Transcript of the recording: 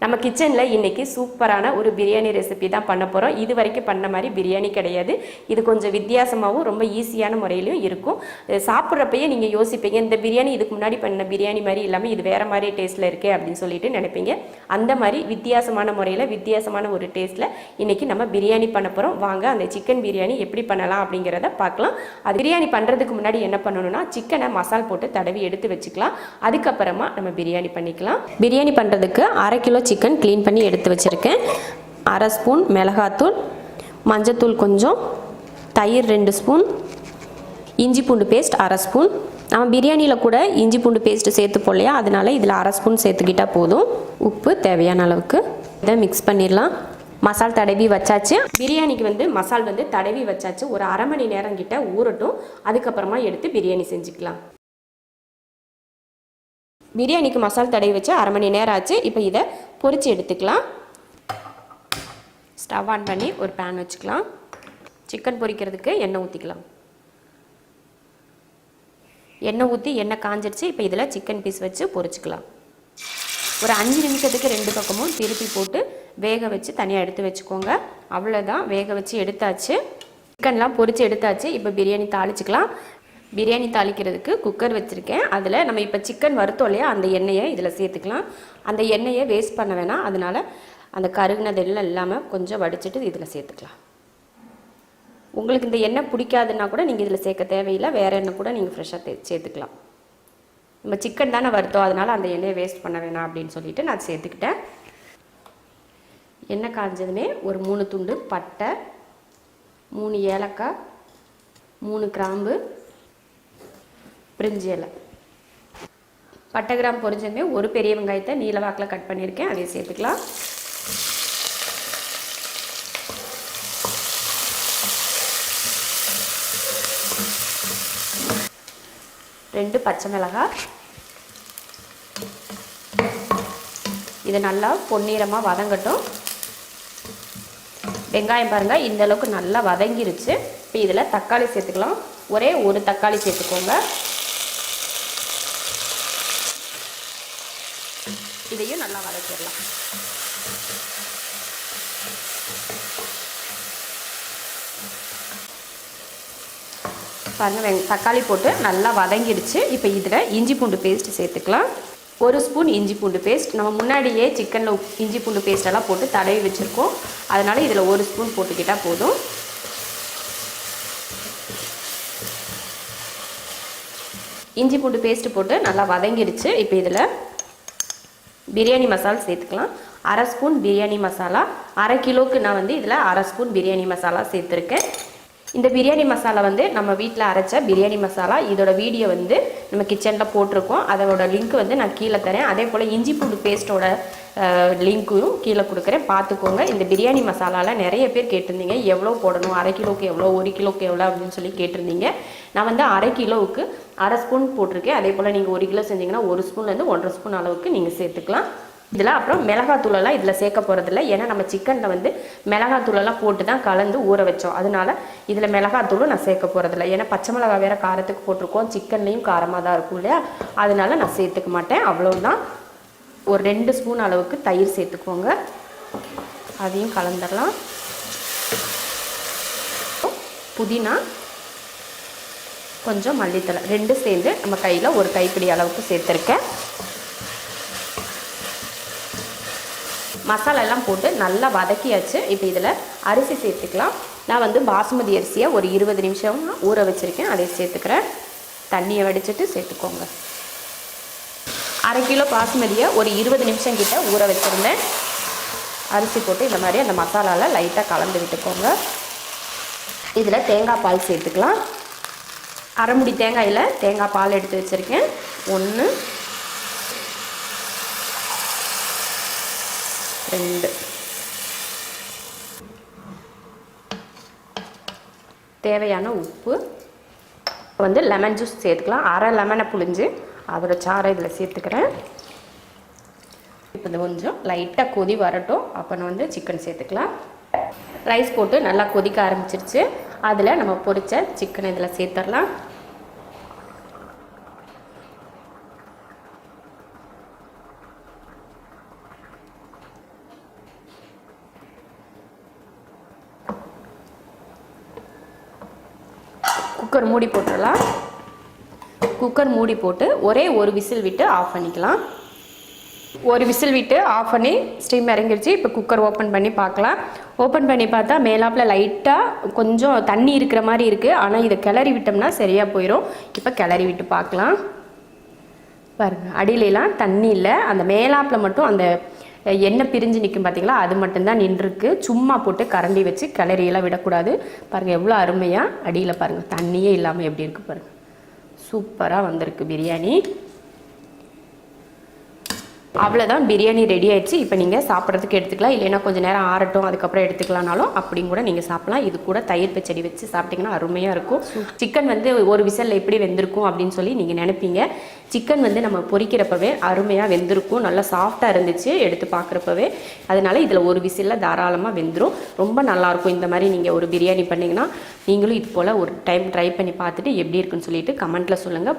நம்ம கிச்சனில் இன்றைக்கி சூப்பரான ஒரு பிரியாணி ரெசிபி தான் பண்ண போகிறோம். இது வரைக்கும் பண்ண மாதிரி பிரியாணி கிடையாது. இது கொஞ்சம் வித்தியாசமாகவும் ரொம்ப ஈஸியான முறையிலையும் இருக்கும். சாப்பிட்றப்பயே நீங்கள் யோசிப்பீங்க, இந்த பிரியாணி இதுக்கு முன்னாடி பண்ண பிரியாணி மாதிரி இல்லாமல் இது வேறு மாதிரி டேஸ்ட்டில் இருக்கே அப்படின்னு சொல்லிட்டு நினைப்பீங்க. அந்த மாதிரி வித்தியாசமான முறையில் வித்தியாசமான ஒரு டேஸ்ட்டில் இன்றைக்கி நம்ம பிரியாணி பண்ண போகிறோம். வாங்க அந்த சிக்கன் பிரியாணி எப்படி பண்ணலாம் அப்படிங்கிறத பார்க்கலாம். அது பிரியாணி பண்ணுறதுக்கு முன்னாடி என்ன பண்ணணும்னா, சிக்கனை மசால் போட்டு தடவி எடுத்து வச்சுக்கலாம். அதுக்கப்புறமா நம்ம பிரியாணி பண்ணிக்கலாம். பிரியாணி பண்ணுறதுக்கு 1/2 கிலோ சிக்கன் க்ளீன் பண்ணி எடுத்து வச்சுருக்கேன். 1/2 ஸ்பூன் மிளகாத்தூள், மஞ்சத்தூள் கொஞ்சம், தயிர் 2 ஸ்பூன், இஞ்சி பூண்டு பேஸ்ட் 1/2 ஸ்பூன். நம்ம பிரியாணியில் கூட இஞ்சி பூண்டு பேஸ்ட்டு சேர்த்து போடலையா, அதனால் இதில் 1/2 ஸ்பூன் சேர்த்துக்கிட்டால் போதும். உப்பு தேவையான அளவுக்கு. இதை மிக்ஸ் பண்ணிடலாம். மசால் தடவி வச்சாச்சு. பிரியாணிக்கு மசால் தடவி வச்சாச்சு. ஒரு 1/2 மணி நேரம் கிட்ட ஊறட்டும். அதுக்கப்புறமா எடுத்து பிரியாணி செஞ்சுக்கலாம். பிரியாணிக்கு மசால் தடவி வச்சு 1/2 மணி நேரம் ஆச்சு. இப்போ இதை பொரித்து எடுத்துக்கலாம். ஸ்டவ் ஆன் பண்ணி ஒரு பேன் வச்சுக்கலாம். சிக்கன் பொரிக்கிறதுக்கு எண்ணெய் ஊற்றிக்கலாம். எண்ணெய் ஊற்றி எண்ணெய் காஞ்சிடுச்சு. இப்போ இதில் சிக்கன் பீஸ் வச்சு பொரிச்சுக்கலாம். ஒரு 5 நிமிஷத்துக்கு 2 பக்கமும் திருப்பி போட்டு வேக வச்சு தனியாக எடுத்து வச்சுக்கோங்க. அவ்வளோதான், வேக வச்சு எடுத்தாச்சு. சிக்கன்லாம் பொரித்து எடுத்தாச்சு. இப்போ பிரியாணி தாளிச்சிக்கலாம். பிரியாணி தாளிக்கிறதுக்கு குக்கர் வச்சுருக்கேன். அதில் நம்ம இப்போ சிக்கன் வறுத்தோம் இல்லையா, அந்த எண்ணெயை இதில் சேர்த்துக்கலாம். அந்த எண்ணெயை வேஸ்ட் பண்ண வேணாம், அதனால் அந்த கருகுனதெல்லாம் இல்லாமல் கொஞ்சம் வடிச்சிட்டு இதில் சேர்த்துக்கலாம். உங்களுக்கு இந்த எண்ணெய் பிடிக்காதுன்னா கூட நீங்கள் இதில் சேர்க்க தேவையில்லை, வேறு எண்ணெய் கூட நீங்கள் ஃப்ரெஷ்ஷாக சேர்த்துக்கலாம். நம்ம சிக்கன் தானே வறுத்தோம், அதனால் அந்த எண்ணெயை வேஸ்ட் பண்ண வேணாம் அப்படின்னு சொல்லிட்டு நான் சேர்த்துக்கிட்டேன். எண்ணெய் காஞ்சதுமே ஒரு 3 துண்டு பட்டை, 3 ஏலக்காய், 3 கிராம்பு, பிரிஞ்சி இலை. பட்டை கிராம் பொரிஞ்சதுமே ஒரு பெரிய வெங்காயத்தை நீல வாக்கில் கட் பண்ணியிருக்கேன், அதை சேர்த்துக்கலாம். ரெண்டு பச்சை மிளகாய். இது நல்லா பொன்னிறமாக வதங்கட்டும். வெங்காயம் பாருங்கள் இந்த அளவுக்கு நல்லா வதங்கிருச்சு. இப்போ இதில் தக்காளி சேர்த்துக்கலாம். ஒரே ஒரு தக்காளி சேர்த்துக்கோங்க. இதையும் நல்லா வதக்கிடலாம். பாருங்கள் தக்காளி போட்டு நல்லா வதங்கிடுச்சு. இப்போ இதில் இஞ்சி பூண்டு பேஸ்ட் சேர்த்துக்கலாம். 1 ஸ்பூன் இஞ்சி பூண்டு பேஸ்ட். நம்ம முன்னாடியே சிக்கனில் இஞ்சி பூண்டு பேஸ்டெல்லாம் போட்டு தடவி வச்சுருக்கோம், அதனால் இதில் 1 ஸ்பூன் போட்டுக்கிட்டால் போதும். இஞ்சி பூண்டு பேஸ்ட்டு போட்டு நல்லா வதங்கிடுச்சு. இப்போ இதில் பிரியாணி மசாலா சேர்த்துக்கலாம். 1/2 ஸ்பூன் பிரியாணி மசாலா. 1/2 கிலோவுக்கு நான் இதில் 1/2 ஸ்பூன் பிரியாணி மசாலா சேர்த்துருக்கேன். இந்த பிரியாணி மசாலா நம்ம வீட்டில் அரைச்ச பிரியாணி மசாலா. இதோட வீடியோ நம்ம கிச்சனில் போட்டிருக்கோம். அதோட லிங்க் நான் கீழே தரேன். அதே போல் இஞ்சி பூண்டு பேஸ்ட்டோட லிங்க்கும் கீழே கொடுக்குறேன், பார்த்துக்கோங்க. இந்த பிரியாணி மசாலாவில் நிறைய பேர் கேட்டிருந்தீங்க, எவ்வளோ போடணும், 1/2 கிலோவுக்கு எவ்வளோ, 1 கிலோவுக்கு எவ்வளோ அப்படின்னு சொல்லி கேட்டிருந்தீங்க. நான் 1/2 கிலோவுக்கு 1/2 ஸ்பூன் போட்டிருக்கேன். அதே போல் நீங்கள் 1 கிலோ செஞ்சிங்கன்னா 1 ஸ்பூன்லேருந்து 1.5 ஸ்பூன் அளவுக்கு நீங்கள் சேர்த்துக்கலாம். இதில் அப்புறம் மிளகாத்தூளெல்லாம் இதில் சேர்க்க போகிறதில்ல, ஏன்னா நம்ம சிக்கனில் மிளகாத்தூளெல்லாம் போட்டு தான் கலந்து ஊற வச்சோம். அதனால் இதில் மிளகாத்தூளும் நான் சேர்க்க போகிறதில்ல, ஏன்னா பச்சை மிளகா வேறு காரத்துக்கு போட்டிருக்கோம், சிக்கன்லேயும் காரமாக தான் இருக்கும் இல்லையா, அதனால நான் சேர்த்துக்க மாட்டேன். அவ்வளோதான். ஒரு 2 ஸ்பூன் அளவுக்கு தயிர் சேர்த்துக்கோங்க. அதையும் கலந்துடலாம். புதினா, கொஞ்சம் மல்லித்தலை 2 சேர்ந்து நம்ம கையில் ஒரு கைப்பிடி அளவுக்கு சேர்த்துருக்கேன். மசாலா எல்லாம் போட்டு நல்லா வதக்கியாச்சு. இப்போ இதில் அரிசி சேர்த்துக்கலாம். நான் பாசுமதி அரிசியை ஒரு 20 நிமிஷம் ஊற வச்சுருக்கேன், அதை சேர்த்துக்கிறேன். தண்ணியை வடிச்சிட்டு சேர்த்துக்கோங்க. 1/2 கிலோ பாசுமதியை ஒரு 20 நிமிஷம் கிட்ட ஊற வச்சுருந்தேன். அரிசி போட்டு இந்த மாதிரி அந்த மசாலாவில் லைட்டாக கலந்து விட்டுக்கோங்க. இதில் தேங்காய் பால் சேர்த்துக்கலாம். 1/2 முடி தேங்காயில் தேங்காய் பால் எடுத்து வச்சுருக்கேன். 1 2 தேவையான உப்பு. லெமன் ஜூஸ் சேர்த்துக்கலாம். 1/2 லெமனை புழிஞ்சு அதோட சாறை இதில் சேர்த்துக்கிறேன். இப்போ இது கொஞ்சம் லைட்டாக கொதி வரட்டும். அப்போ நான் சிக்கன் சேர்த்துக்கலாம். ரைஸ் போட்டு நல்லா கொதிக்க ஆரம்பிச்சிருச்சு. அதில் நம்ம பொரிச்ச சிக்கனை இதில் சேர்த்துடலாம். குக்கர் மூடி போட்டுடலாம். குக்கர் மூடி போட்டு ஒரே ஒரு விசில் விட்டு ஆஃப் பண்ணிக்கலாம். ஒரு விசில் விட்டு ஆஃப் பண்ணி ஸ்டீம் இறங்கிடுச்சு. இப்போ குக்கர் ஓப்பன் பண்ணி பார்க்கலாம். ஓப்பன் பண்ணி பார்த்தா மேலாப்பில் லைட்டாக கொஞ்சம் தண்ணி இருக்கிற மாதிரி இருக்குது. ஆனால் இதை கிளறி விட்டோம்னா சரியாக போயிடும். இப்போ கிளறி விட்டு பார்க்கலாம். பாருங்கள், அடியிலலாம் தண்ணி இல்லை, அந்த மேலாப்பில் மட்டும் அந்த எண்ணெய் பிரிஞ்சு நிற்கும் பார்த்தீங்களா, அது மட்டும்தான் நின்றுருக்கு. சும்மா போட்டு கரண்டி வச்சு கிளறியெல்லாம் விடக்கூடாது. பாருங்கள் எவ்வளோ அருமையாக அடியில் பாருங்கள் தண்ணியே இல்லாமல் எப்படி இருக்குது பாருங்கள். சூப்பராக வந்திருக்கு பிரியாணி. அவ்வளோதான், பிரியாணி ரெடி ஆயிடுச்சு. இப்போ நீங்கள் சாப்பிட்றதுக்கு எடுத்துக்கலாம், இல்லைன்னா கொஞ்சம் நேரம் ஆறட்டும் அதுக்கப்புறம் எடுத்துக்கலாம்னாலும் அப்படியும் கூட நீங்கள் சாப்பிட்லாம். இது கூட தயிர் பச்சடி வச்சு சாப்பிட்டிங்கன்னா அருமையாக இருக்கும். சிக்கன் வந்து ஒரு விசலில் எப்படி வெந்திருக்கும் அப்படின்னு சொல்லி நீங்கள் நினைப்பீங்க. சிக்கன் வந்து நம்ம பொரிக்கிறப்பவே அருமையாக வெந்திருக்கும், நல்லா சாஃப்டாக இருந்துச்சு எடுத்து பார்க்குறப்பவே. அதனால இதில் ஒரு விசிலில் தாராளமாக வெந்துடும். ரொம்ப நல்லாயிருக்கும். இந்த மாதிரி நீங்கள் ஒரு பிரியாணி பண்ணிங்கன்னா நீங்களும் இது போல் ஒரு டைம் ட்ரை பண்ணி பார்த்துட்டு எப்படி இருக்குன்னு சொல்லிட்டு கமெண்ட்டில் சொல்லுங்கள்.